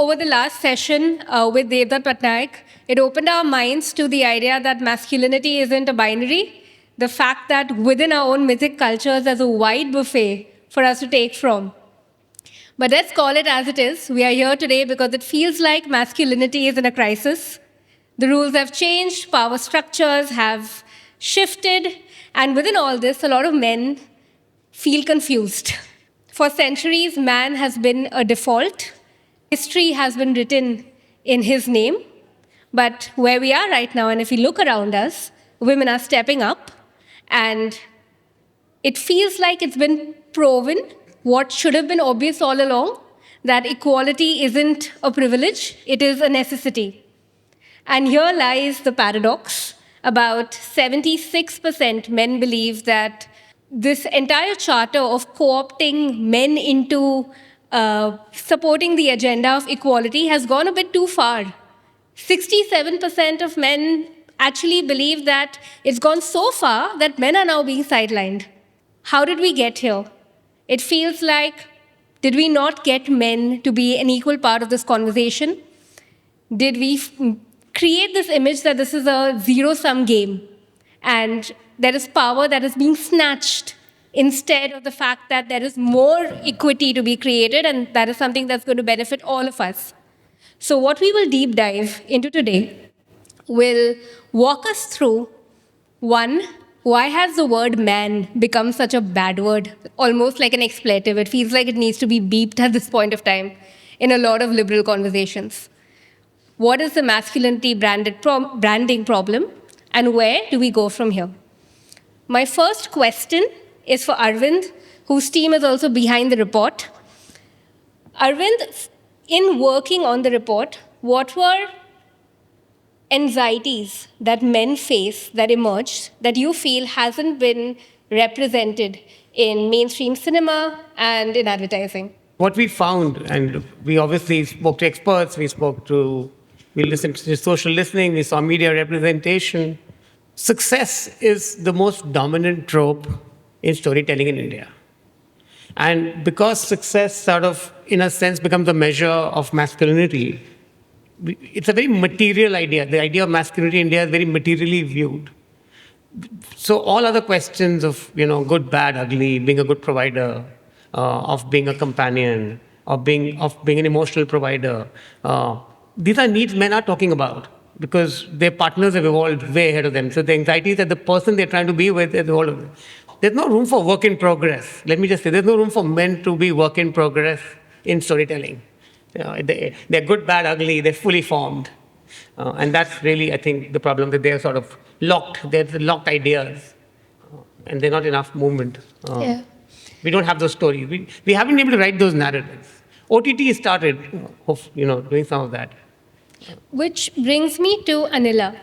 over the last session with Devdutt Patnaik, it opened our minds to the idea that masculinity isn't a binary. The fact that within our own mythic cultures, there's a wide buffet for us to take from. But let's call it as it is. We are here today because it feels like masculinity is in a crisis. The rules have changed, power structures have shifted, and within all this, a lot of men feel confused. For centuries, man has been a default. History has been written in his name. But where we are right now, and if we look around us, women are stepping up, and it feels like it's been proven what should have been obvious all along, that equality isn't a privilege, it is a necessity. And here lies the paradox. About 76% men believe that this entire charter of co-opting men into supporting the agenda of equality has gone a bit too far. 67% of men actually believe that it's gone so far that men are now being sidelined. How did we get here? It feels like, did we not get men to be an equal part of this conversation? Did we create this image that this is a zero-sum game and there is power that is being snatched instead of the fact that there is more equity to be created, and that is something that's going to benefit all of us? So what we will deep dive into today will walk us through, one, why has the word man become such a bad word, almost like an expletive? It feels like it needs to be beeped at this point of time in a lot of liberal conversations. What is the masculinity branding problem, and where do we go from here? My first question is for Arvind, whose team is also behind the report. Arvind, in working on the report, what were anxieties that men face that emerged that you feel hasn't been represented in mainstream cinema and in advertising? What we found, and we obviously spoke to experts, we listened to social listening, we saw media representation. Success is the most dominant trope in storytelling in India. And because success sort of, in a sense, becomes a measure of masculinity, it's a very material idea. The idea of masculinity in India is very materially viewed. So all other questions of, good, bad, ugly, being a good provider, of being a companion, of being an emotional provider, these are needs men are talking about because their partners have evolved way ahead of them. So the anxiety is that the person they're trying to be with has evolved. There's no room for work in progress. Let me just say, there's no room for men to be work in progress in storytelling. They're good, bad, ugly, they're fully formed. And that's really, I think, the problem, that they're sort of locked. They're locked ideas. And they're not enough movement. Yeah. We don't have those stories. We haven't been able to write those narratives. OTT started, doing some of that. Which brings me to Anila.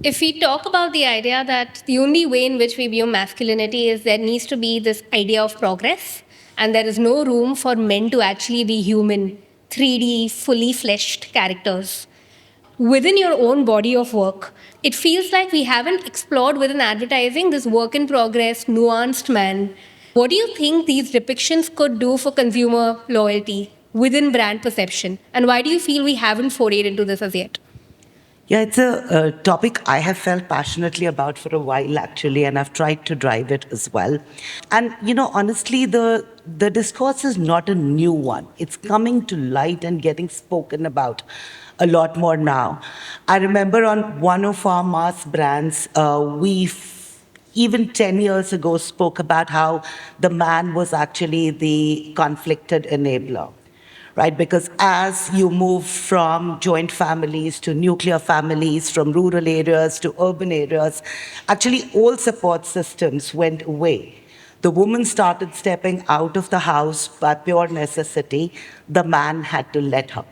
If we talk about the idea that the only way in which we view masculinity is there needs to be this idea of progress, and there is no room for men to actually be human, 3D, fully fleshed characters. Within your own body of work, it feels like we haven't explored within advertising this work in progress, nuanced man. What do you think these depictions could do for consumer loyalty within brand perception? And why do you feel we haven't forayed into this as yet? Yeah, it's a topic I have felt passionately about for a while, actually, and I've tried to drive it as well. And, honestly, the discourse is not a new one. It's coming to light and getting spoken about a lot more now. I remember on one of our mass brands, even 10 years ago spoke about how the man was actually the conflicted enabler. Right? Because as you move from joint families to nuclear families, from rural areas to urban areas, actually all support systems went away. The woman started stepping out of the house by pure necessity. The man had to let her.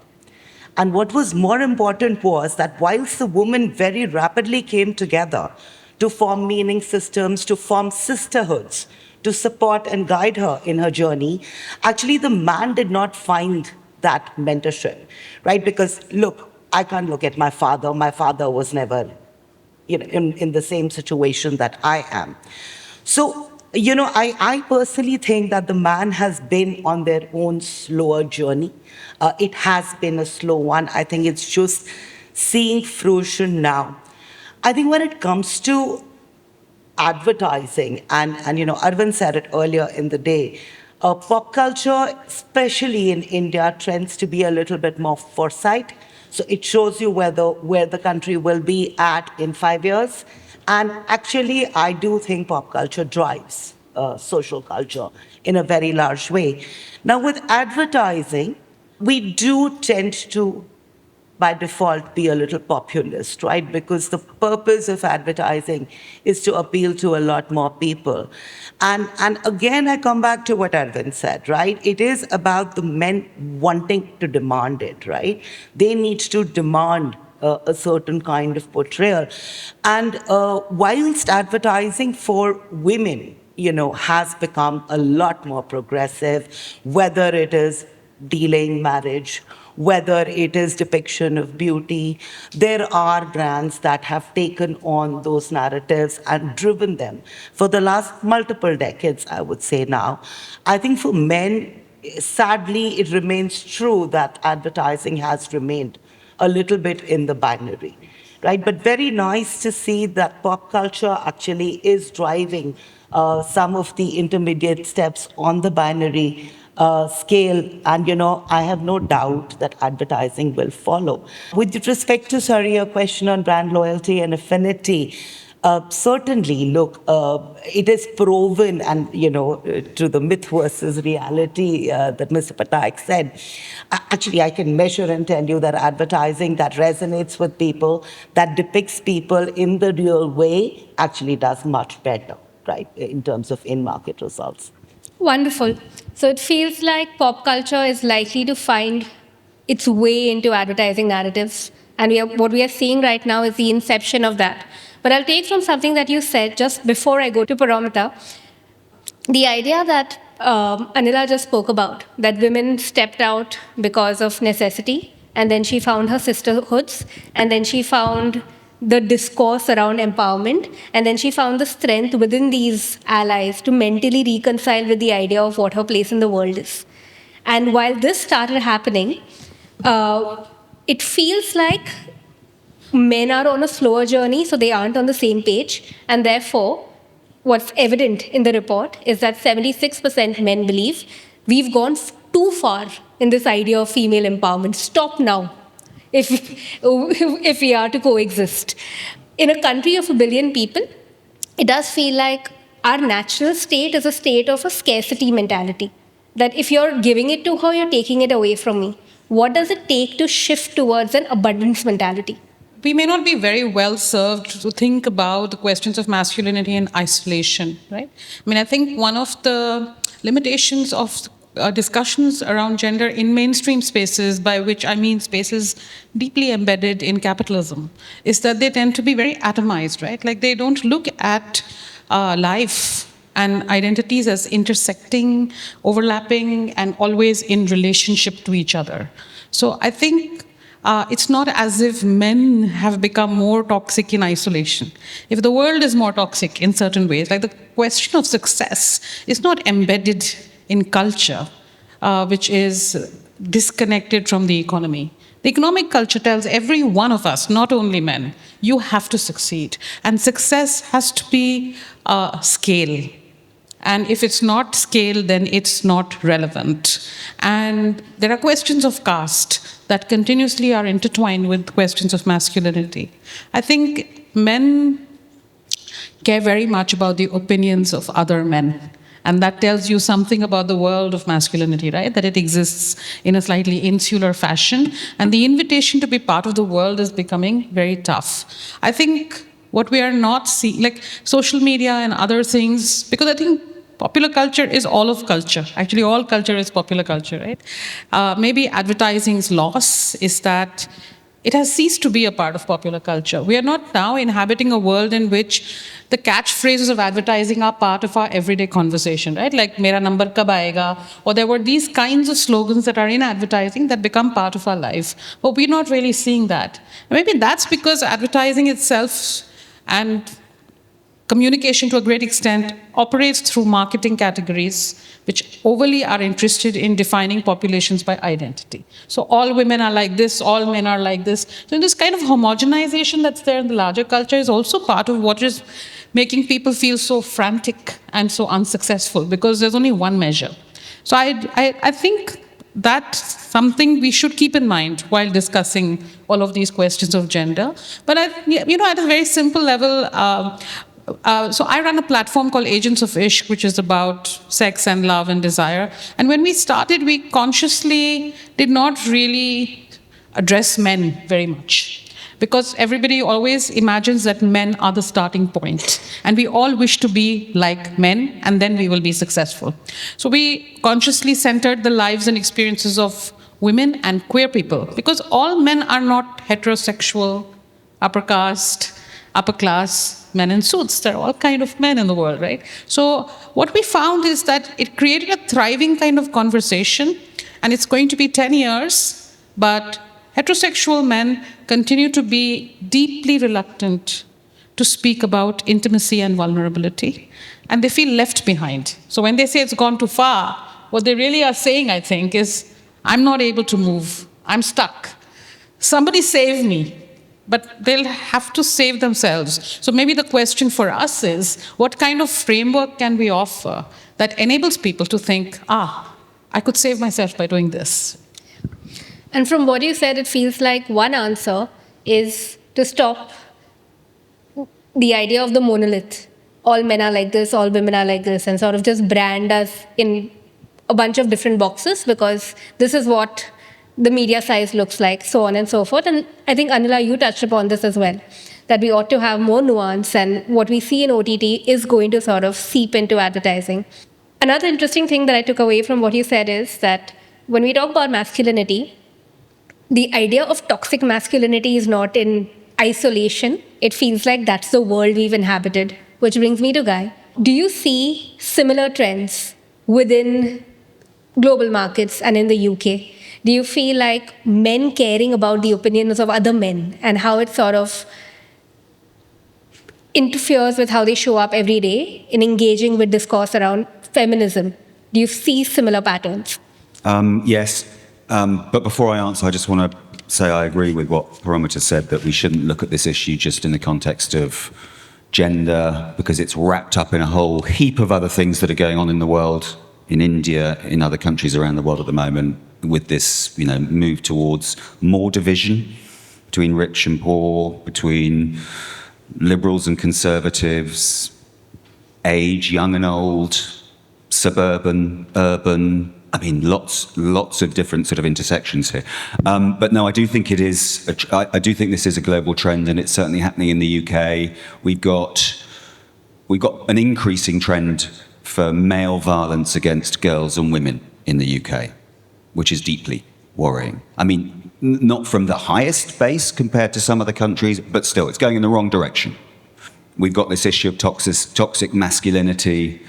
And what was more important was that whilst the woman very rapidly came together to form meaning systems, to form sisterhoods, to support and guide her in her journey, actually the man did not find that mentorship, right? Because look, I can't look at my father. My father was never in the same situation that I am. So I personally think that the man has been on their own slower journey. It has been a slow one. I think it's just seeing fruition now. I think when it comes to advertising, and Arvind said it earlier in the day, pop culture, especially in India, trends to be a little bit more foresight. So it shows you where the country will be at in 5 years. And actually, I do think pop culture drives social culture in a very large way. Now, with advertising, we do tend to by default be a little populist, right? Because the purpose of advertising is to appeal to a lot more people. And again, I come back to what Arvind said, right? It is about the men wanting to demand it, right? They need to demand a certain kind of portrayal. And whilst advertising for women, has become a lot more progressive, whether it is delaying marriage, whether it is depiction of beauty. There are brands that have taken on those narratives and driven them for the last multiple decades, I would say now. I think for men, sadly, it remains true that advertising has remained a little bit in the binary, right? But very nice to see that pop culture actually is driving some of the intermediate steps on the binary scale. And, I have no doubt that advertising will follow. With respect to, sorry, your question on brand loyalty and affinity, certainly, look, it is proven, and, to the myth versus reality that Mr. Patnaik said, actually, I can measure and tell you that advertising that resonates with people, that depicts people in the real way, actually does much better, right, in terms of in-market results. Wonderful. So it feels like pop culture is likely to find its way into advertising narratives. And what we are seeing right now is the inception of that. But I'll take from something that you said just before I go to Paramita, the idea that Anila just spoke about, that women stepped out because of necessity, and then she found her sisterhoods, and then she found the discourse around empowerment, and then she found the strength within these allies to mentally reconcile with the idea of what her place in the world is. And while this started happening, it feels like men are on a slower journey, so they aren't on the same page, and therefore, what's evident in the report is that 76% men believe we've gone too far in this idea of female empowerment. Stop now, if we are to coexist. In a country of 1 billion people, it does feel like our natural state is a state of a scarcity mentality. That if you're giving it to her, you're taking it away from me. What does it take to shift towards an abundance mentality? We may not be very well served to think about the questions of masculinity in isolation, right? I mean, I think one of the limitations of discussions around gender in mainstream spaces, by which I mean spaces deeply embedded in capitalism, is that they tend to be very atomized, right? Like they don't look at life and identities as intersecting, overlapping, and always in relationship to each other. So I think it's not as if men have become more toxic in isolation. If the world is more toxic in certain ways, like the question of success is not embedded in culture, which is disconnected from the economy. The economic culture tells every one of us, not only men, you have to succeed. And success has to be scale. And if it's not scale, then it's not relevant. And there are questions of caste that continuously are intertwined with questions of masculinity. I think men care very much about the opinions of other men. And that tells you something about the world of masculinity, right? That it exists in a slightly insular fashion. And the invitation to be part of the world is becoming very tough. I think what we are not seeing, like social media and other things, because I think popular culture is all of culture. Actually, all culture is popular culture, right? Maybe advertising's loss is that it has ceased to be a part of popular culture. We are not now inhabiting a world in which the catchphrases of advertising are part of our everyday conversation, right? Like, mera number kab aayega? Or there were these kinds of slogans that are in advertising that become part of our life. But we're not really seeing that. Maybe that's because advertising itself and communication to a great extent operates through marketing categories which overly are interested in defining populations by identity. So all women are like this, all men are like this. So this kind of homogenization that's there in the larger culture is also part of what is making people feel so frantic and so unsuccessful, because there's only one measure. So I think that's something we should keep in mind while discussing all of these questions of gender. But at a very simple level, so I run a platform called Agents of Ishq, which is about sex and love and desire. And when we started, we consciously did not really address men very much, because everybody always imagines that men are the starting point, and we all wish to be like men, and then we will be successful. So we consciously centered the lives and experiences of women and queer people, because all men are not heterosexual, upper caste, upper class men in suits. There are all kinds of men in the world, right? So what we found is that it created a thriving kind of conversation, and it's going to be 10 years, but heterosexual men continue to be deeply reluctant to speak about intimacy and vulnerability, and they feel left behind. So when they say it's gone too far, what they really are saying, I think, is, I'm not able to move, I'm stuck. Somebody save me. But they'll have to save themselves. So maybe the question for us is, what kind of framework can we offer that enables people to think, I could save myself by doing this? And from what you said, it feels like one answer is to stop the idea of the monolith. All men are like this, all women are like this, and sort of just brand us in a bunch of different boxes, because this is what the media size looks like, so on and so forth. And I think, Anila, you touched upon this as well, that we ought to have more nuance, and what we see in OTT is going to sort of seep into advertising. Another interesting thing that I took away from what you said is that when we talk about masculinity, the idea of toxic masculinity is not in isolation. It feels like that's the world we've inhabited, which brings me to Guy. Do you see similar trends within global markets and in the UK? Do you feel like men caring about the opinions of other men and how it sort of interferes with how they show up every day in engaging with discourse around feminism? Do you see similar patterns? Yes, but before I answer, I just want to say I agree with what Paramita said, that we shouldn't look at this issue just in the context of gender, because it's wrapped up in a whole heap of other things that are going on in the world, in India, in other countries around the world at the moment, with this, move towards more division between rich and poor, between liberals and conservatives, age, young and old, suburban, urban. I mean, lots of different sort of intersections here. But no, I do think it is. I do think this is a global trend, and it's certainly happening in the UK. We've got an increasing trend for male violence against girls and women in the UK, which is deeply worrying. I mean, not from the highest base compared to some other countries, but still, it's going in the wrong direction. We've got this issue of toxic masculinity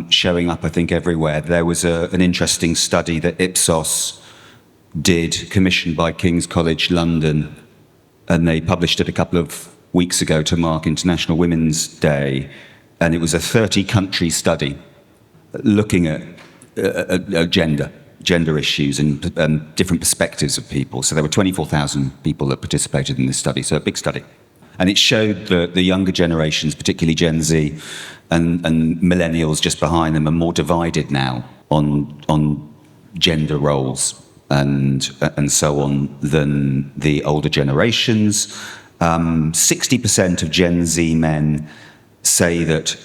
showing up, I think, everywhere. There was an interesting study that Ipsos did, commissioned by King's College London, and they published it a couple of weeks ago to mark International Women's Day, and it was a 30-country study looking at gender issues and different perspectives of people. So there were 24,000 people that participated in this study, so a big study. And it showed that the younger generations, particularly Gen Z and millennials just behind them, are more divided now on gender roles and so on than the older generations. 60% of Gen Z men say that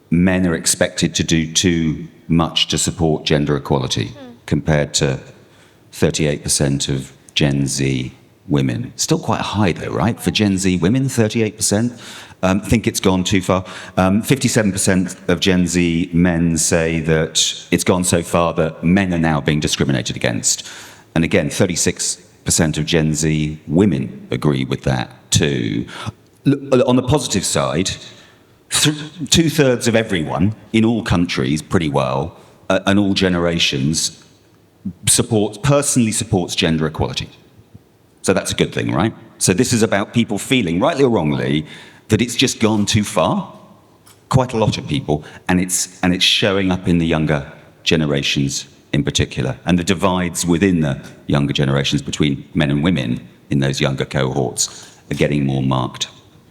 men are expected to do too much to support gender equality, compared to 38% of Gen Z women. Still quite high though, right? For Gen Z women, 38% think it's gone too far. 57% of Gen Z men say that it's gone so far that men are now being discriminated against. And again, 36% of Gen Z women agree with that too. On the positive side, 2/3 of everyone in all countries, pretty well, and all generations, personally supports gender equality. So that's a good thing, right? So this is about people feeling, rightly or wrongly, that it's just gone too far quite a lot of people, and it's showing up in the younger generations in particular, and the divides within the younger generations between men and women in those younger cohorts are getting more marked.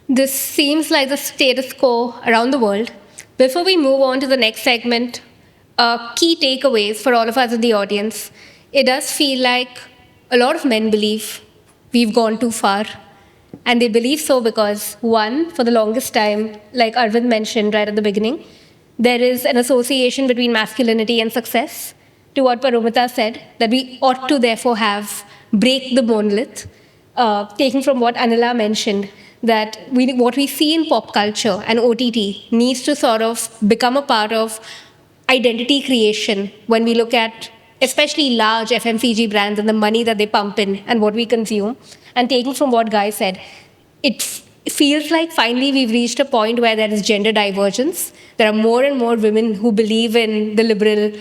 This seems like the status quo around the world. Before we move on to the next segment, key takeaways for all of us in the audience. It does feel like a lot of men believe we've gone too far. And they believe so because, one, for the longest time, like Arvind mentioned right at the beginning, there is an association between masculinity and success. To what Paromita said, that we ought to therefore break the monolith, taking from what Anila mentioned, that what we see in pop culture and OTT needs to sort of become a part of identity creation when we look at especially large FMCG brands and the money that they pump in and what we consume. And taking from what Guy said, it feels like finally we've reached a point where there is gender divergence. There are more and more women who believe in the liberal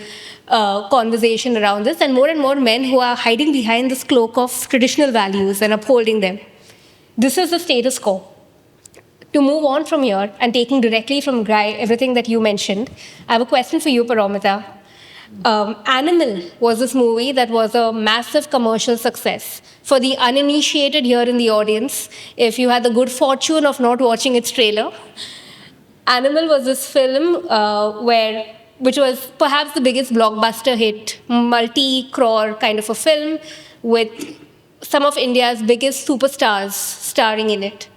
conversation around this, and more men who are hiding behind this cloak of traditional values and upholding them. This is the status quo. To move on from here, and taking directly from Guy everything that you mentioned, I have a question for you, Paromita. Animal was this movie that was a massive commercial success. For the uninitiated here in the audience, if you had the good fortune of not watching its trailer, Animal was this film which was perhaps the biggest blockbuster hit, multi-crore kind of a film with some of India's biggest superstars starring in it.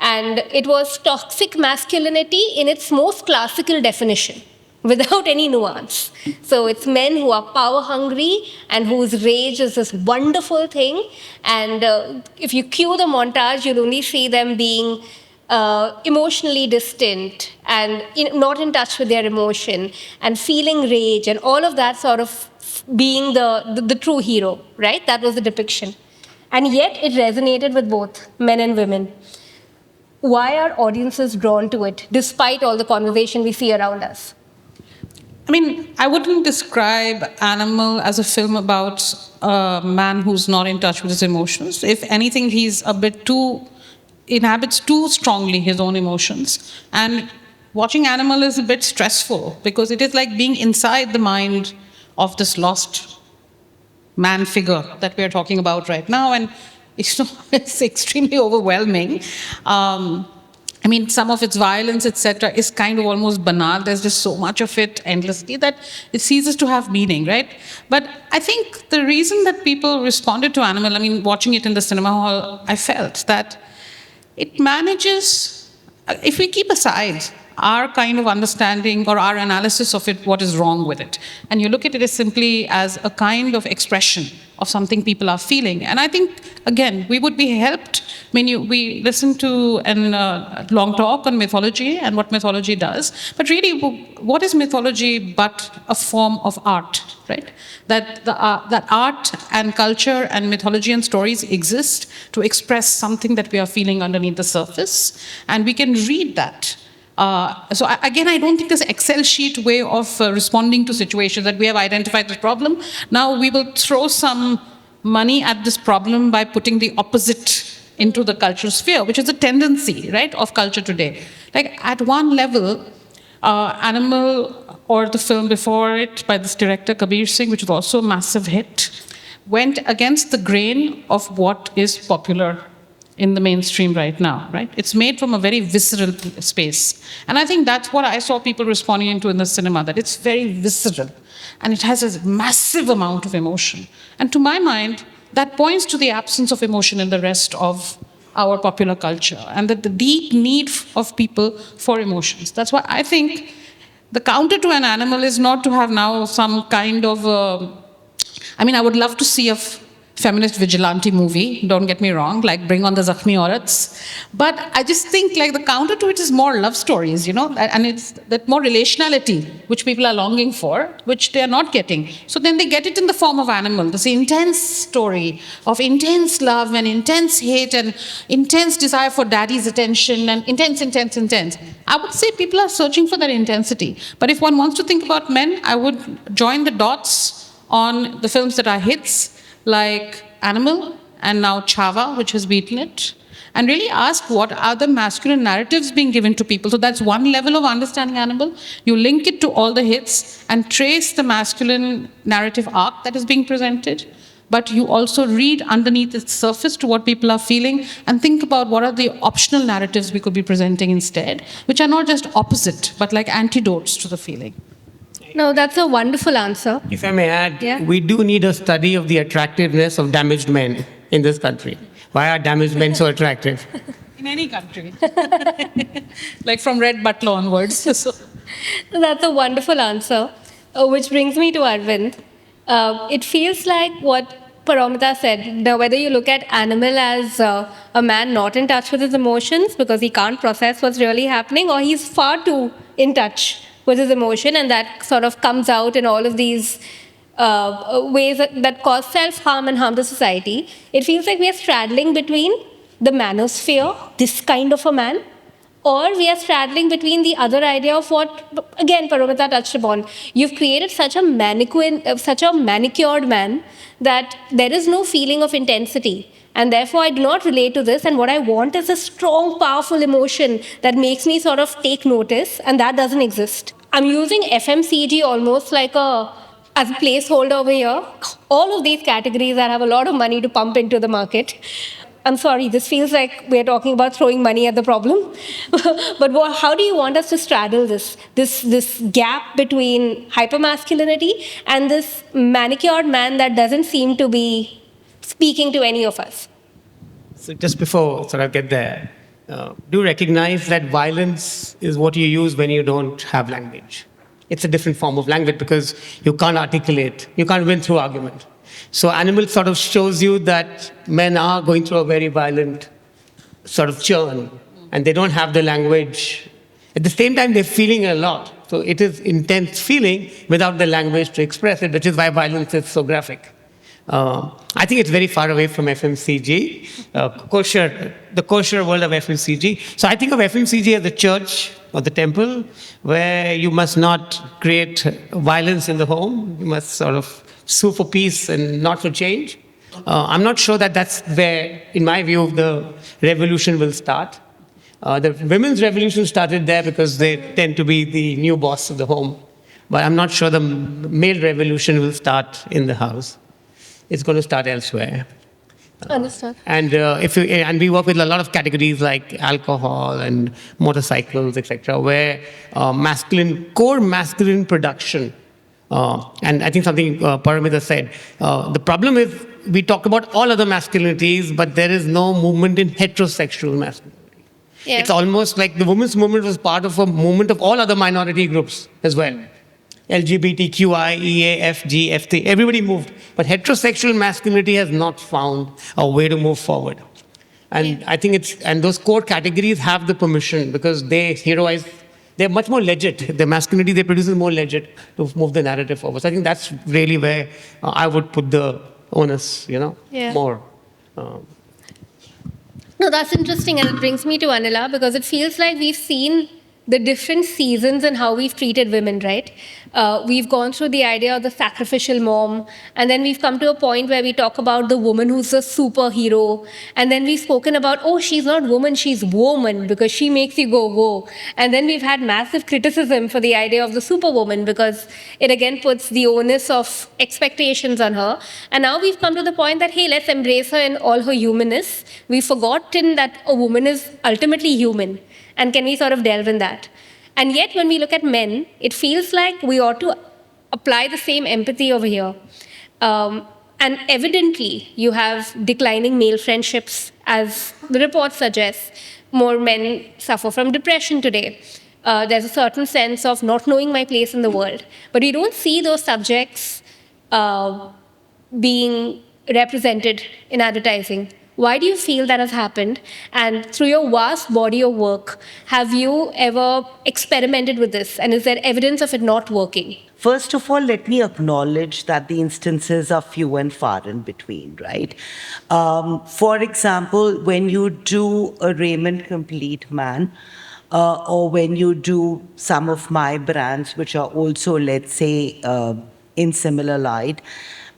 And it was toxic masculinity in its most classical definition, without any nuance. So it's men who are power hungry and whose rage is this wonderful thing. And if you cue the montage, you'll only see them being emotionally distant and not in touch with their emotion and feeling rage and all of that sort of being the true hero, right? That was the depiction. And yet it resonated with both men and women. Why are audiences drawn to it, despite all the conversation we see around us? I mean, I wouldn't describe Animal as a film about a man who's not in touch with his emotions. If anything, he's inhabits too strongly his own emotions. And watching Animal is a bit stressful because it is like being inside the mind of this lost man figure that we're talking about right now. And it's extremely overwhelming. I mean, some of its violence, etc., is kind of almost banal. There's just so much of it endlessly that it ceases to have meaning, right? But I think the reason that people responded to Animal, I mean, watching it in the cinema hall, I felt that it manages, if we keep aside our kind of understanding or our analysis of it, what is wrong with it, and you look at it as simply as a kind of expression of something people are feeling. And I think, again, we would be helped. I mean, we listened to a long talk on mythology and what mythology does. But really, what is mythology but a form of art, right? That art and culture and mythology and stories exist to express something that we are feeling underneath the surface. And we can read that. Again, I don't think this Excel sheet way of responding to situations that we have identified this problem. Now we will throw some money at this problem by putting the opposite into the cultural sphere, which is a tendency, right, of culture today. Like at one level, Animal, or the film before it by this director Kabir Singh, which was also a massive hit, went against the grain of what is popular in the mainstream right now, right? It's made from a very visceral space. And I think that's what I saw people responding into in the cinema, that it's very visceral. And it has a massive amount of emotion. And to my mind, that points to the absence of emotion in the rest of our popular culture and that the deep need of people for emotions. That's why I think the counter to an Animal is not to have now some kind of, I would love to see a feminist vigilante movie, don't get me wrong, like Bring on the Zakhmi Aurats. But I just think like the counter to it is more love stories, and it's that more relationality, which people are longing for, which they are not getting. So then they get it in the form of Animal, this intense story of intense love and intense hate and intense desire for daddy's attention and intense. I would say people are searching for that intensity. But if one wants to think about men, I would join the dots on the films that are hits, like Animal, and now Chhaava, which has beaten it. and really ask what are the masculine narratives being given to people. So that's one level of understanding Animal. You link it to all the hits and trace the masculine narrative arc that is being presented. But you also read underneath its surface to what people are feeling and think about what are the optional narratives we could be presenting instead, which are not just opposite, but like antidotes to the feeling. No, that's a wonderful answer. If I may add, Yeah. we do need a study of the attractiveness of damaged men in this country. Why are damaged men so attractive? In any country. Like from Red Butler onwards. So. That's a wonderful answer, which brings me to Arvind. It feels like what Paramita said. Now, whether you look at Animal as a man not in touch with his emotions because he can't process what's really happening, or he's far too in touch with his emotion, and that sort of comes out in all of these ways that cause self-harm and harm to society, it feels like we are straddling between the manosphere, this kind of a man, or we are straddling between the other idea of what, again, Paramita touched upon. You've created such a manicured man that there is no feeling of intensity. And therefore, I do not relate to this. And what I want is a strong, powerful emotion that makes me sort of take notice. And that doesn't exist. I'm using FMCG almost like as a placeholder over here. All of these categories that have a lot of money to pump into the market. I'm sorry, this feels like we're talking about throwing money at the problem. But how do you want us to straddle this gap between hypermasculinity and this manicured man that doesn't seem to be speaking to any of us? So just before sort of get there, do recognize that violence is what you use when you don't have language. It's a different form of language because you can't articulate, you can't win through argument. So Animal sort of shows you that men are going through a very violent sort of churn and they don't have the language. At the same time, they're feeling a lot. So it is intense feeling without the language to express it, which is why violence is so graphic. I think it's very far away from FMCG, the kosher world of FMCG. So I think of FMCG as the church or the temple where you must not create violence in the home. You must sort of sue for peace and not for change. I'm not sure that that's where, in my view, the revolution will start. The women's revolution started there because they tend to be the new boss of the home. But I'm not sure the male revolution will start in the house. It's going to start elsewhere. Understood. And we work with a lot of categories like alcohol and motorcycles, etc., where core masculine production. And I think something Paramita said. The problem is we talk about all other masculinities, but there is no movement in heterosexual masculinity. Yeah. It's almost like the women's movement was part of a movement of all other minority groups as well. LGBTQI, EA, FG, FT, everybody moved. But heterosexual masculinity has not found a way to move forward. And I think and those core categories have the permission because they heroize, they're much more legit. The masculinity they produce is more legit to move the narrative forward. So I think that's really where I would put the onus, more. No, that's interesting, and it brings me to Anila because it feels like we've seen the different seasons and how we've treated women, right? We've gone through the idea of the sacrificial mom, and then we've come to a point where we talk about the woman who's a superhero, and then we've spoken about, oh, she's not woman, she's woman, because she makes you go, whoa. And then we've had massive criticism for the idea of the superwoman because it again puts the onus of expectations on her. And now we've come to the point that, hey, let's embrace her in all her humanness. We've forgotten that a woman is ultimately human. And can we sort of delve in that? And yet, when we look at men, it feels like we ought to apply the same empathy over here. And evidently, you have declining male friendships, as the report suggests. More men suffer from depression today. There's a certain sense of not knowing my place in the world. But we don't see those subjects being represented in advertising. Why do you feel that has happened? And through your vast body of work, have you ever experimented with this? And is there evidence of it not working? First of all, let me acknowledge that the instances are few and far in between, right? For example, when you do a Raymond Complete Man, or when you do some of my brands, which are also, let's say, in similar light,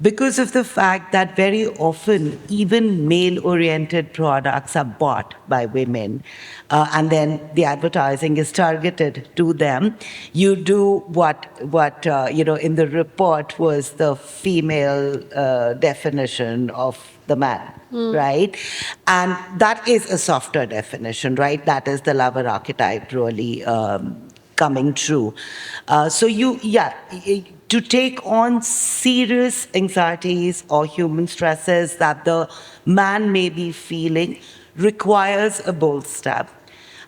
because of the fact that very often even male-oriented products are bought by women, and then the advertising is targeted to them. You do what in the report was the female definition of the man, right? And that is a softer definition, right? That is the lover archetype really coming true. To take on serious anxieties or human stresses that the man may be feeling requires a bold step.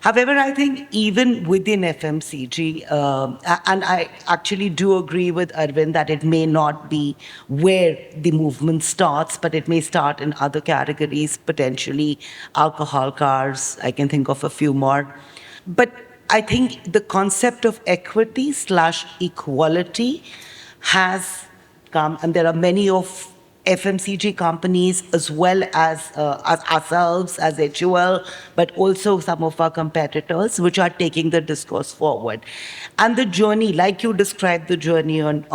However, I think even within FMCG, and I actually do agree with Arvind that it may not be where the movement starts, but it may start in other categories, potentially alcohol, cars, I can think of a few more. But I think the concept of equity/equality has come, and there are many of FMCG companies as well as ourselves as HUL, but also some of our competitors, which are taking the discourse forward. And the journey, like you described the journey on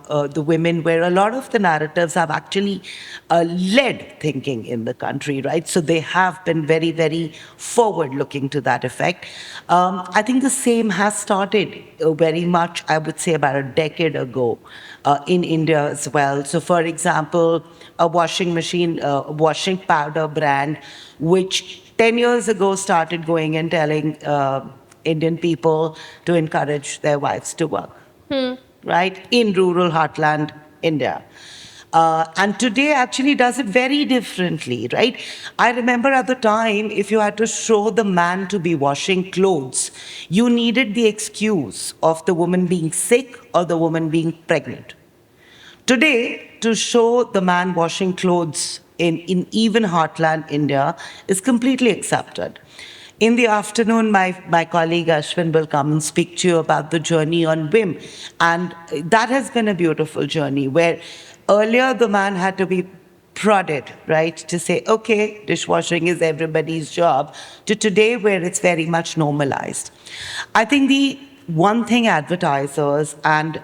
the women, where a lot of the narratives have actually led thinking in the country, right? So they have been very, very forward-looking to that effect. I think the same has started very much, I would say, about a decade ago in India as well. So, for example, a washing machine, washing powder brand, which 10 years ago started going and telling Indian people to encourage their wives to work, right, in rural heartland India. And today actually does it very differently, right? I remember at the time, if you had to show the man to be washing clothes, you needed the excuse of the woman being sick or the woman being pregnant. Today, to show the man washing clothes in even heartland India is completely accepted. In the afternoon, my colleague Ashwin will come and speak to you about the journey on Vim. And that has been a beautiful journey where earlier the man had to be prodded, right, to say, okay, dishwashing is everybody's job, to today where it's very much normalized. I think the one thing advertisers and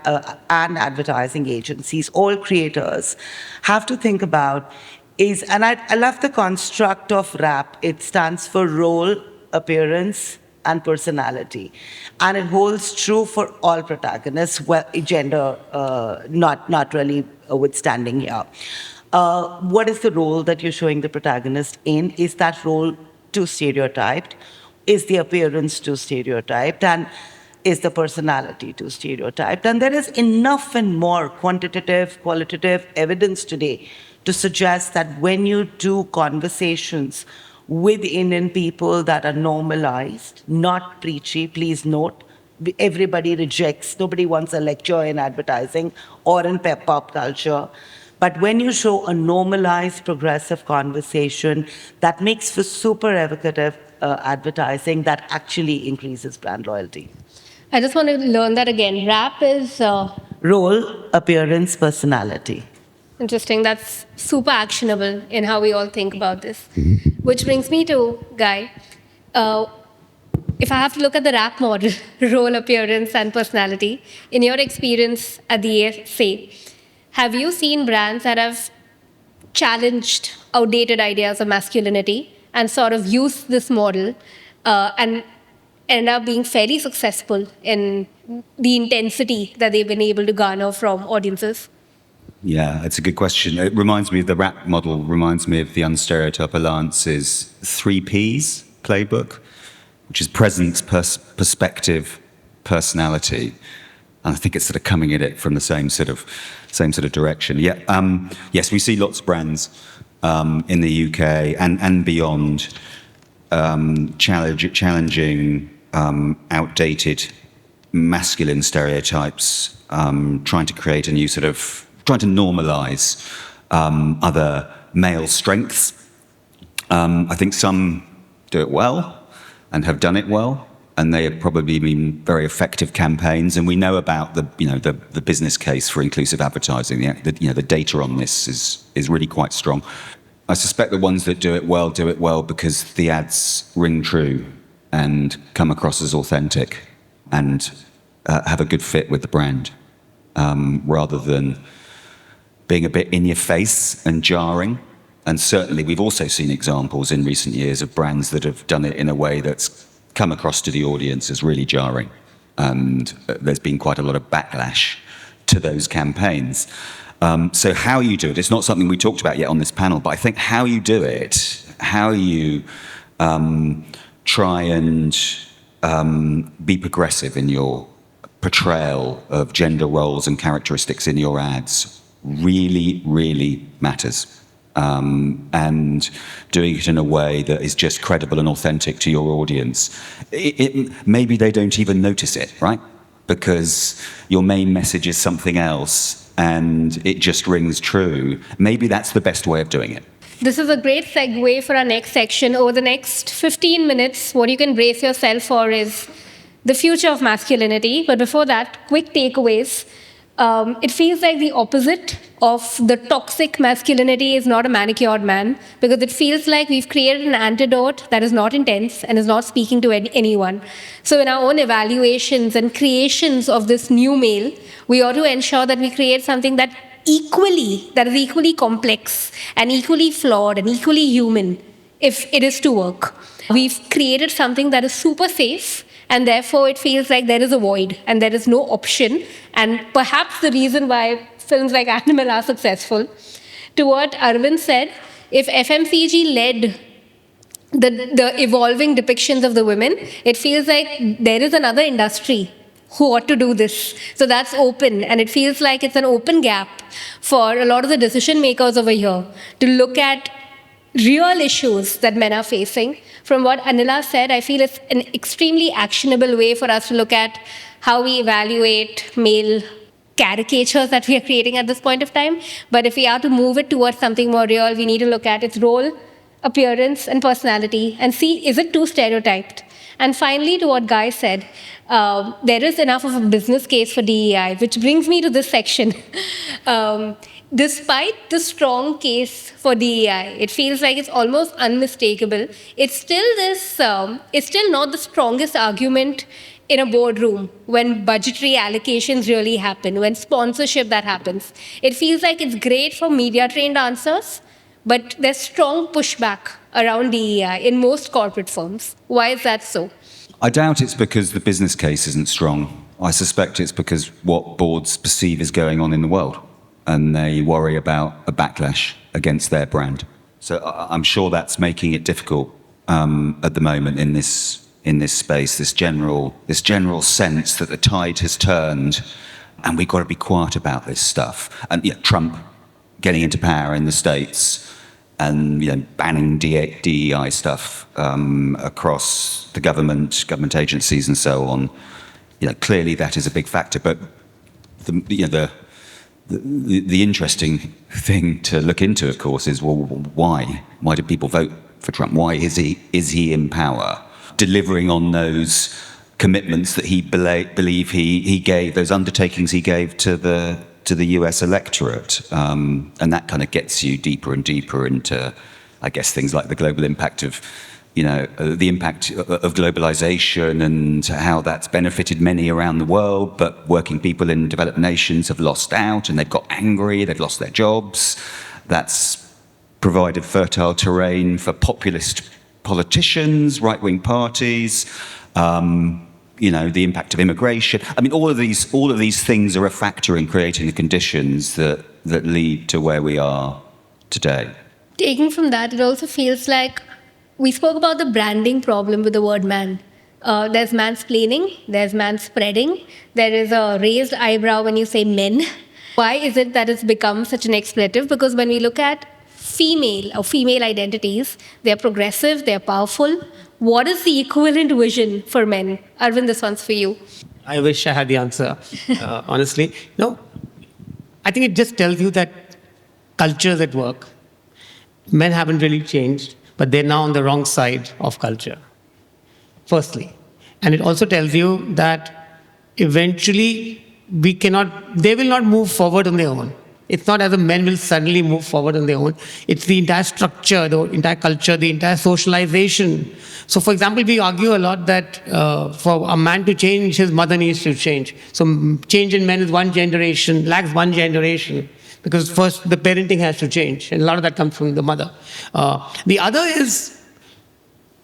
advertising agencies, all creators, have to think about is, and I love the construct of RAP. It stands for role, appearance, and personality. And it holds true for all protagonists, well, gender not really withstanding here. What is the role that you're showing the protagonist in? Is that role too stereotyped? Is the appearance too stereotyped? And is the personality too stereotyped? And there is enough and more quantitative, qualitative evidence today to suggest that when you do conversations with Indian people that are normalized, not preachy, please note, everybody rejects, nobody wants a lecture in advertising or in pop culture. But when you show a normalized, progressive conversation that makes for super evocative advertising, that actually increases brand loyalty. I just want to learn that again. RAP is Role, appearance, personality. interesting. That's super actionable in how we all think about this. Which brings me to Guy. If I have to look at the RAP model, role, appearance, and personality, in your experience at the ASA, have you seen brands that have challenged outdated ideas of masculinity and sort of used this model and end up being fairly successful in the intensity that they've been able to garner from audiences? Yeah, it's a good question. It reminds me of the RAP model, reminds me of the Unstereotype Alliance's 3Ps playbook, which is presence, perspective, personality. And I think it's sort of coming at it from the same sort of direction. Yeah, yes, we see lots of brands in the UK and beyond challenging outdated masculine stereotypes, trying to create a new sort of, trying to normalize other male strengths. I think some do it well and have done it well, and they have probably been very effective campaigns. And we know about the business case for inclusive advertising. The data on this is really quite strong. I suspect the ones that do it well because the ads ring true and come across as authentic and have a good fit with the brand, rather than being a bit in your face and jarring. And certainly we've also seen examples in recent years of brands that have done it in a way that's come across to the audience as really jarring. And there's been quite a lot of backlash to those campaigns. So how you do it, it's not something we talked about yet on this panel, but I think how you do it, how you try and be progressive in your portrayal of gender roles and characteristics in your ads really, really matters. And doing it in a way that is just credible and authentic to your audience. Maybe they don't even notice it, right? Because your main message is something else and it just rings true. Maybe that's the best way of doing it. This is a great segue for our next section. Over the next 15 minutes, what you can brace yourself for is the future of masculinity. But before that, quick takeaways. It feels like the opposite of the toxic masculinity is not a manicured man, because it feels like we've created an antidote that is not intense and is not speaking to anyone. So in our own evaluations and creations of this new male, we ought to ensure that we create something that is equally complex and equally flawed and equally human if it is to work. We've created something that is super safe, and therefore it feels like there is a void and there is no option. And perhaps the reason why films like Animal are successful. To what Arvind said, if FMCG led the evolving depictions of the women, it feels like there is another industry who ought to do this. So that's open, and it feels like it's an open gap for a lot of the decision makers over here to look at real issues that men are facing. From what Anila said, I feel it's an extremely actionable way for us to look at how we evaluate male caricatures that we are creating at this point of time. But if we are to move it towards something more real, we need to look at its role, appearance, and personality and see, is it too stereotyped? And finally, to what Guy said, there is enough of a business case for DEI, which brings me to this section. Despite the strong case for DEI, it feels like it's almost unmistakable. It's still not the strongest argument in a boardroom when budgetary allocations really happen, when sponsorship that happens. It feels like it's great for media-trained answers, but there's strong pushback around DEI in most corporate firms. Why is that so? I doubt it's because the business case isn't strong. I suspect it's because what boards perceive is going on in the world, and they worry about a backlash against their brand. So I'm sure that's making it difficult at the moment in this space, this general sense that the tide has turned and we've got to be quiet about this stuff. And Trump getting into power in the States and banning DEI stuff across the government agencies and so on. Clearly that is a big factor. But the interesting thing to look into, of course, is why? Why did people vote for Trump? Why is he in power, delivering on those commitments that he believe he gave, those undertakings he gave to the US electorate, and that kind of gets you deeper and deeper into, I guess, things like the global impact of, the impact of globalization and how that's benefited many around the world, but working people in developed nations have lost out and they've got angry, they've lost their jobs. That's provided fertile terrain for populist politicians, right-wing parties. The impact of immigration. I mean, all of these things are a factor in creating the conditions that lead to where we are today. Taking from that, it also feels like we spoke about the branding problem with the word man. There's mansplaining, there's manspreading, there is a raised eyebrow when you say men. Why is it that it's become such an expletive? Because when we look at female identities, they're progressive, they're powerful. What is the equivalent vision for men? Arvind, this one's for you. I wish I had the answer, honestly. No, I think it just tells you that culture's at work. Men haven't really changed, but they're now on the wrong side of culture, firstly. And it also tells you that eventually they will not move forward on their own. It's not as if men will suddenly move forward on their own. It's the entire structure, the entire culture, the entire socialization. So, for example, we argue a lot that for a man to change, his mother needs to change. So change in men is one generation, lacks one generation. because first the parenting has to change, and a lot of that comes from the mother. The other is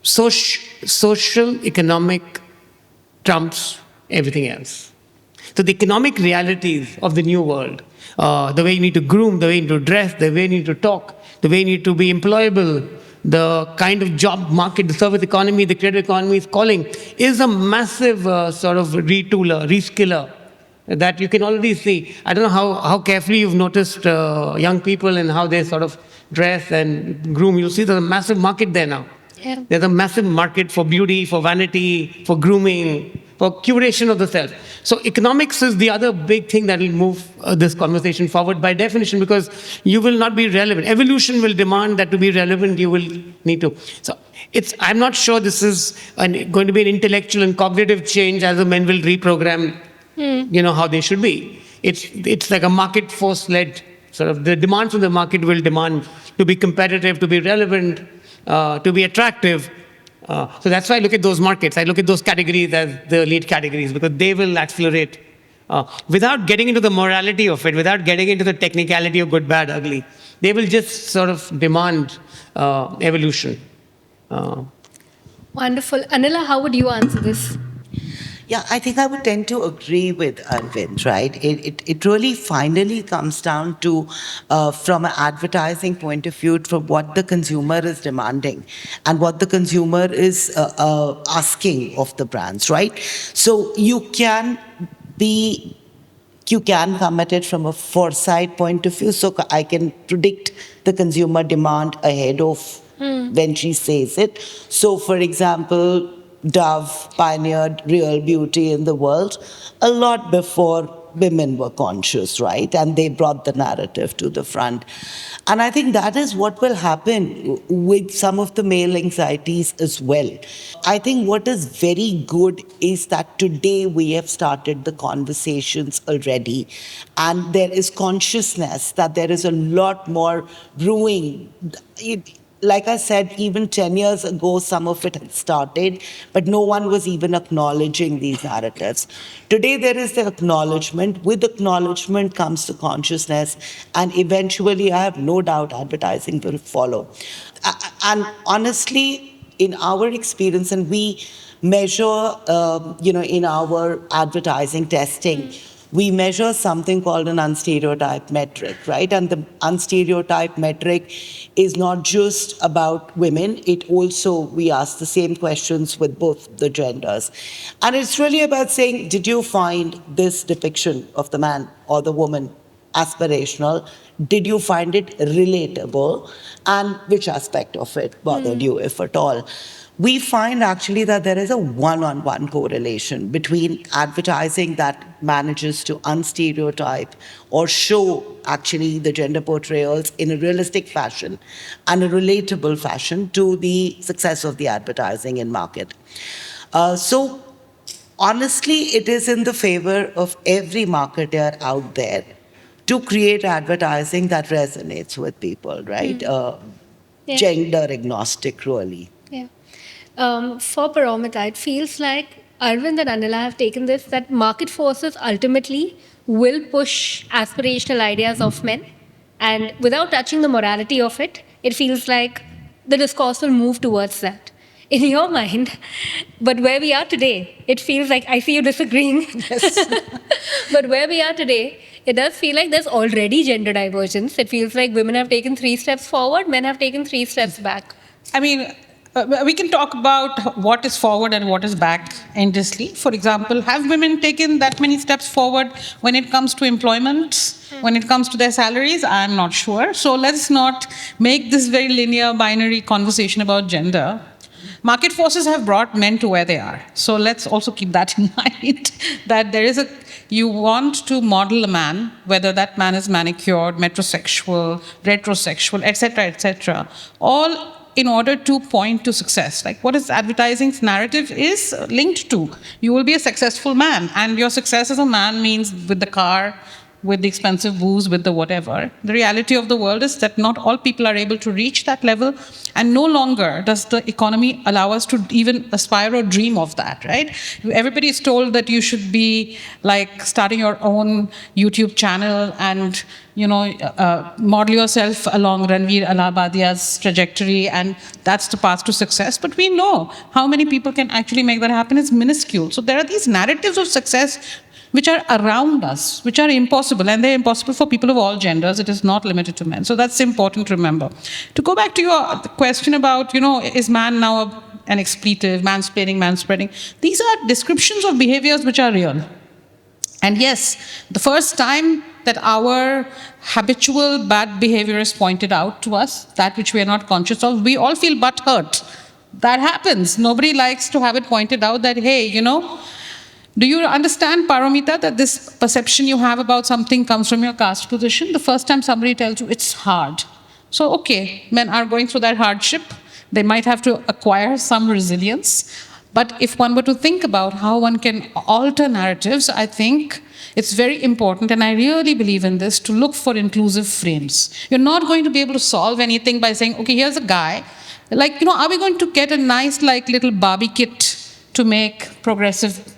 social, economic trumps everything else. So the economic realities of the new world, the way you need to groom, the way you need to dress, the way you need to talk, the way you need to be employable, the kind of job market, the service economy, the creative economy is calling, is a massive sort of retooler, reskiller that you can already see. I don't know how carefully you've noticed young people and how they sort of dress and groom. You'll see there's a massive market there now. Yeah. There's a massive market for beauty, for vanity, for grooming, for curation of the self. So economics is the other big thing that will move this conversation forward by definition, because you will not be relevant. Evolution will demand that to be relevant, you will need to. So I'm not sure this is going to be an intellectual and cognitive change as the men will reprogram, how they should be. It's like a market force-led sort of, the demands from the market will demand to be competitive, to be relevant, to be attractive. So that's why I look at those markets. I look at those categories as the lead categories, because they will accelerate without getting into the morality of it, without getting into the technicality of good, bad, ugly. They will just sort of demand evolution. Wonderful. Anila, how would you answer this? Yeah, I think I would tend to agree with Arvind, right? It really finally comes down to, from an advertising point of view, from what the consumer is demanding and what the consumer is asking of the brands, right? So you can come at it from a foresight point of view. So I can predict the consumer demand ahead of when she says it. So, for example, Dove pioneered real beauty in the world a lot before women were conscious, right? And they brought the narrative to the front. And I think that is what will happen with some of the male anxieties as well. I think what is very good is that today we have started the conversations already, and there is consciousness that there is a lot more brewing. Like I said, even 10 years ago, some of it had started, but no one was even acknowledging these narratives. Today, there is the acknowledgement. With acknowledgement comes the consciousness, and eventually, I have no doubt advertising will follow. And honestly, in our experience, and we measure, in our advertising testing, we measure something called an unstereotyped metric, right? And the unstereotyped metric is not just about women. It also, we ask the same questions with both the genders. And it's really about saying, did you find this depiction of the man or the woman aspirational? Did you find it relatable? And which aspect of it bothered you, if at all? We find actually that there is a one-on-one correlation between advertising that manages to unstereotype or show actually the gender portrayals in a realistic fashion and a relatable fashion to the success of the advertising in market. So honestly, it is in the favor of every marketer out there to create advertising that resonates with people, right? Yeah. Gender agnostic, really. Yeah. For Paromita, it feels like Arvind and Anila have taken this, that market forces ultimately will push aspirational ideas of men. And without touching the morality of it, it feels like the discourse will move towards that. In your mind, but where we are today, it feels like, I see you disagreeing. Yes. But where we are today, it does feel like there's already gender divergence. It feels like women have taken 3 steps forward, men have taken 3 steps back. I mean, we can talk about what is forward and what is back endlessly. For example, have women taken that many steps forward when it comes to employment, when it comes to their salaries? I'm not sure. So let's not make this very linear binary conversation about gender. Market forces have brought men to where they are. So let's also keep that in mind, that you want to model a man, whether that man is manicured, metrosexual, retrosexual, etc., all in order to point to success. Like what is advertising's narrative is linked to. You will be a successful man, and your success as a man means with the car, with the expensive booze, with the whatever. The reality of the world is that not all people are able to reach that level, and no longer does the economy allow us to even aspire or dream of that, right? Everybody is told that you should be like starting your own YouTube channel and, model yourself along Ranveer Allahabadia's trajectory, and that's the path to success. But we know how many people can actually make that happen is minuscule. So there are these narratives of success which are around us, which are impossible, and they're impossible for people of all genders. It is not limited to men. So that's important to remember. To go back to your question about, is man now an expletive, mansplaining, manspreading? These are descriptions of behaviors which are real. And yes, the first time that our habitual bad behavior is pointed out to us, that which we are not conscious of, we all feel butthurt. That happens. Nobody likes to have it pointed out that, hey, do you understand, Paramita, that this perception you have about something comes from your caste position? The first time somebody tells you it's hard. So, okay, men are going through that hardship. They might have to acquire some resilience. But if one were to think about how one can alter narratives, I think it's very important, and I really believe in this, to look for inclusive frames. You're not going to be able to solve anything by saying, okay, here's a guy. Are we going to get a nice, little Barbie kit to make progressive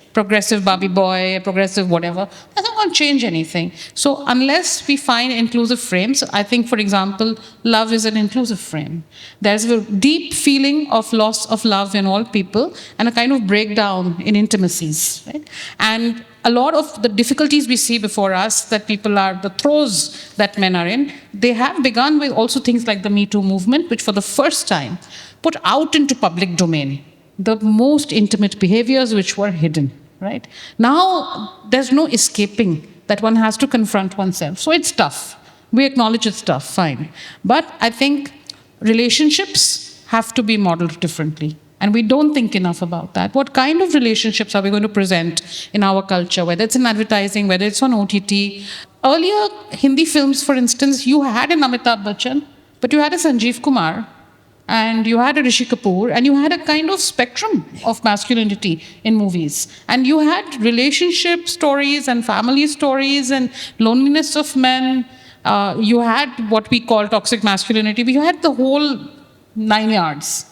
Barbie boy, progressive whatever? That's not going to change anything. So unless we find inclusive frames, I think, for example, love is an inclusive frame. There's a deep feeling of loss of love in all people and a kind of breakdown in intimacies, right? And a lot of the difficulties we see before us, that people are, the throes that men are in, they have begun with also things like the Me Too movement, which for the first time put out into public domain the most intimate behaviors which were hidden, right? Now, there's no escaping that one has to confront oneself. So it's tough. We acknowledge it's tough, fine. But I think relationships have to be modeled differently. And we don't think enough about that. What kind of relationships are we going to present in our culture, whether it's in advertising, whether it's on OTT? Earlier, Hindi films, for instance, you had an Amitabh Bachchan, but you had a Sanjeev Kumar, and you had a Rishi Kapoor, and you had a kind of spectrum of masculinity in movies. And you had relationship stories and family stories and loneliness of men. You had what we call toxic masculinity. You had the whole 9 yards.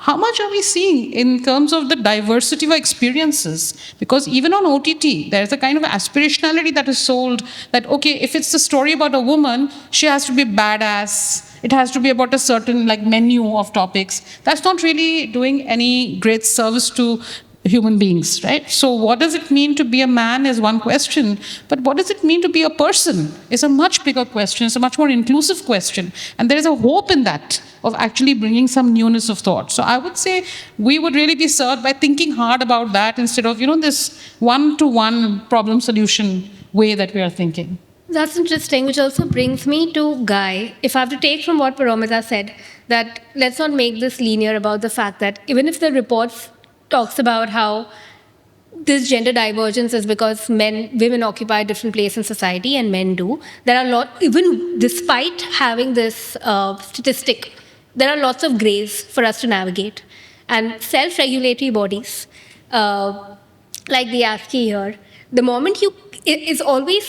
How much are we seeing in terms of the diversity of experiences? Because even on OTT, there's a kind of aspirationality that is sold that, okay, if it's a story about a woman, she has to be badass. It has to be about a certain menu of topics. That's not really doing any great service to human beings, right? So what does it mean to be a man is one question, but what does it mean to be a person is a much bigger question. It's a much more inclusive question. And there is a hope in that of actually bringing some newness of thought. So I would say we would really be served by thinking hard about that instead of, this one-to-one problem solution way that we are thinking. That's interesting, which also brings me to Guy. If I have to take from what Paramita said, that let's not make this linear about the fact that even if the reports talks about how this gender divergence is because women occupy a different place in society and men do, there are even despite having this statistic, there are lots of grays for us to navigate. And self-regulatory bodies, like the ASCII here, the moment is always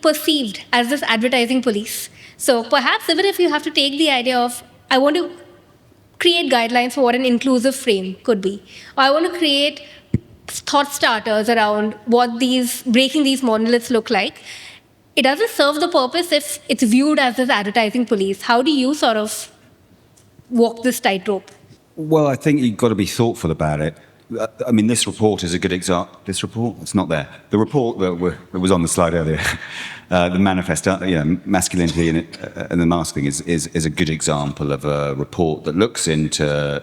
perceived as this advertising police. So perhaps even if you have to take the idea of, I want to create guidelines for what an inclusive frame could be, or I want to create thought starters around what breaking these monoliths look like, it doesn't serve the purpose if it's viewed as this advertising police. How do you sort of walk this tightrope? Well, I think you've got to be thoughtful about it. I mean, this report is a good example. This report? It's not there. The report that was on the slide earlier, the manifest, masculinity and the masking is a good example of a report that looks into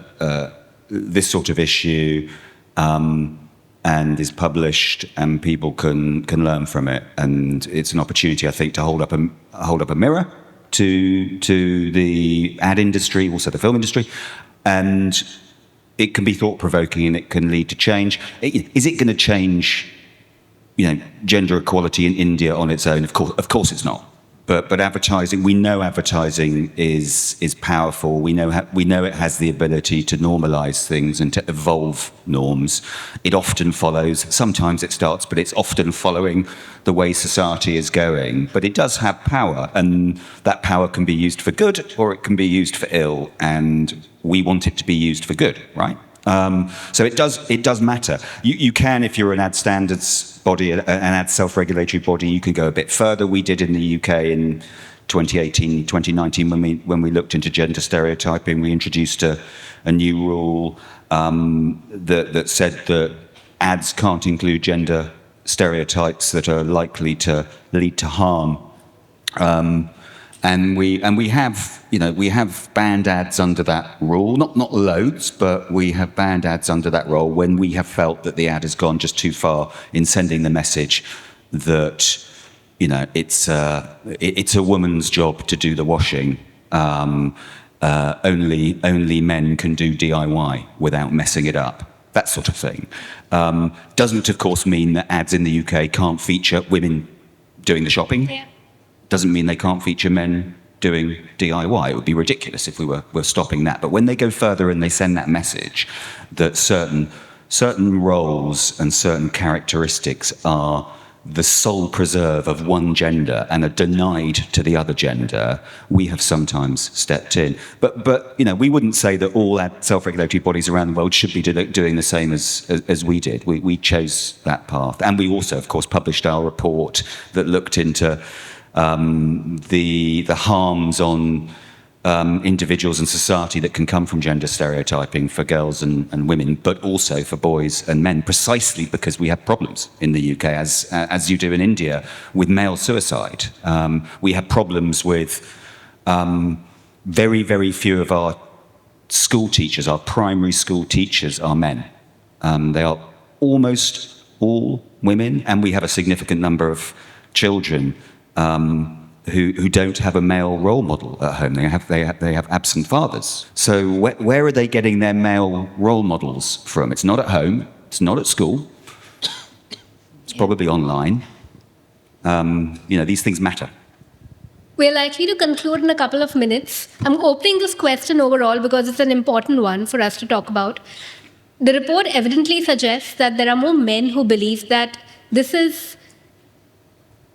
this sort of issue and is published, and people can learn from it. And it's an opportunity, I think, to hold up a mirror to the ad industry, also the film industry, and it can be thought-provoking and it can lead to change. Is it going to change, gender equality in India on its own? Of course it's not. but advertising, we know advertising is powerful. We know it has the ability to normalize things and to evolve norms. It often follows. Sometimes it starts, but it's often following the way society is going. But it does have power, and that power can be used for good or it can be used for ill. And we want it to be used for good, right? So it does matter. You can, if you're an ad standards body, an ad self-regulatory body, you can go a bit further. We did in the UK in 2018, 2019, when we looked into gender stereotyping. We introduced a new rule that said that ads can't include gender stereotypes that are likely to lead to harm. And we have banned ads under that rule, not loads, but we have banned ads under that rule when we have felt that the ad has gone just too far in sending the message that it's a woman's job to do the washing. Only men can do DIY without messing it up. That sort of thing. Doesn't of course mean that ads in the UK can't feature women doing the shopping. Yeah. Doesn't mean they can't feature men doing DIY. It would be ridiculous if we were stopping that. But when they go further and they send that message that certain roles and certain characteristics are the sole preserve of one gender and are denied to the other gender, we have sometimes stepped in. But we wouldn't say that all self-regulatory bodies around the world should be doing the same as we did. We chose that path. And we also, of course, published our report that looked into the harms on individuals and society that can come from gender stereotyping for girls and women, but also for boys and men, precisely because we have problems in the UK, as you do in India, with male suicide. We have problems with very, very few of our school teachers, our primary school teachers, are men. They are almost all women, and we have a significant number of children who don't have a male role model at home. They have absent fathers. So where are they getting their male role models from? It's not at home. It's not at school. It's probably online. These things matter. We're likely to conclude in a couple of minutes. I'm opening this question overall because it's an important one for us to talk about. The report evidently suggests that there are more men who believe that this is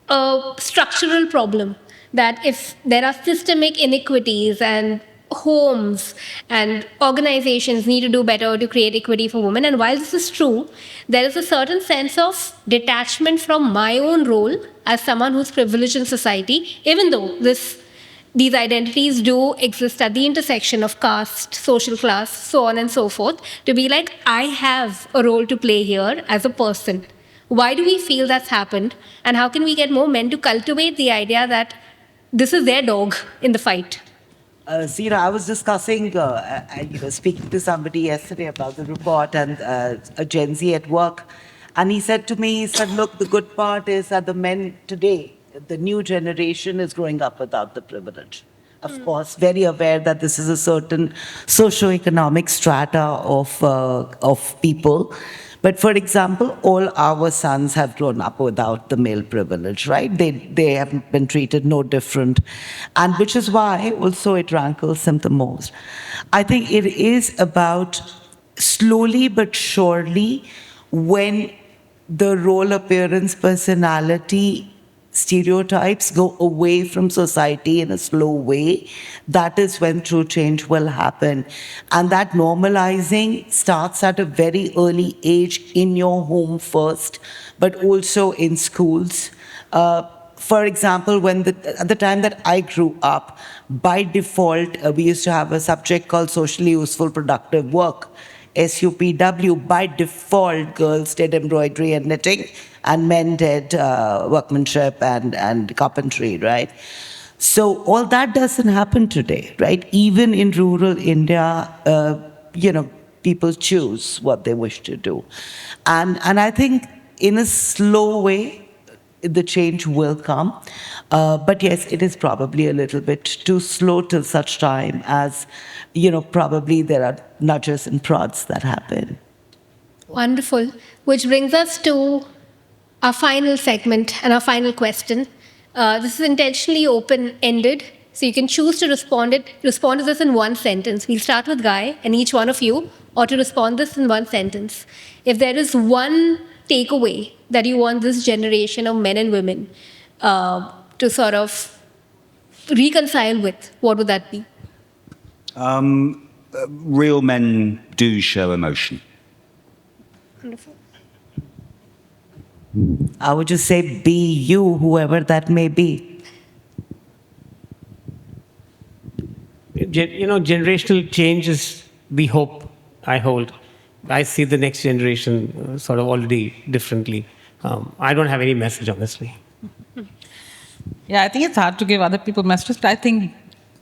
a structural problem, that if there are systemic inequities and homes and organizations need to do better to create equity for women. And while this is true, there is a certain sense of detachment from my own role as someone who's privileged in society, even though these identities do exist at the intersection of caste, social class, so on and so forth, to be like, I have a role to play here as a person. Why do we feel that's happened? And how can we get more men to cultivate the idea that this is their dog in the fight? I was discussing, speaking to somebody yesterday about the report and a Gen Z at work. And he said to me, look, the good part is that the men today, the new generation, is growing up without the privilege. Of course, very aware that this is a certain socio-economic strata of people. But for example, all our sons have grown up without the male privilege, right? They have been treated no different. And which is why also it rankles them the most. I think it is about slowly but surely, when the role, appearance, personality stereotypes go away from society in a slow way, that is when true change will happen. And that normalizing starts at a very early age in your home first, but also in schools. For example, at the time that I grew up, by default, we used to have a subject called socially useful productive work, SUPW. By default, girls did embroidery and knitting, and men did workmanship and carpentry, right? So all that doesn't happen today, right? Even in rural India, people choose what they wish to do. And I think in a slow way, the change will come. But yes, it is probably a little bit too slow till such time as, probably there are nudges and prods that happen. Wonderful. Which brings us to our final segment and our final question. This is intentionally open-ended, so you can choose to respond to this in one sentence. We'll start with Guy, and each one of you ought to respond this in one sentence. If there is one takeaway that you want this generation of men and women to sort of reconcile with, what would that be? Real men do show emotion. Wonderful. I would just say, be you, whoever that may be. Generational change is the hope I hold. I see the next generation sort of already differently. I don't have any message, honestly. Yeah, I think it's hard to give other people messages, but I think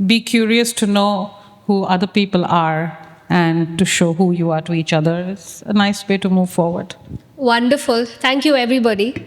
be curious to know who other people are and to show who you are to each other is a nice way to move forward. Wonderful. Thank you, everybody.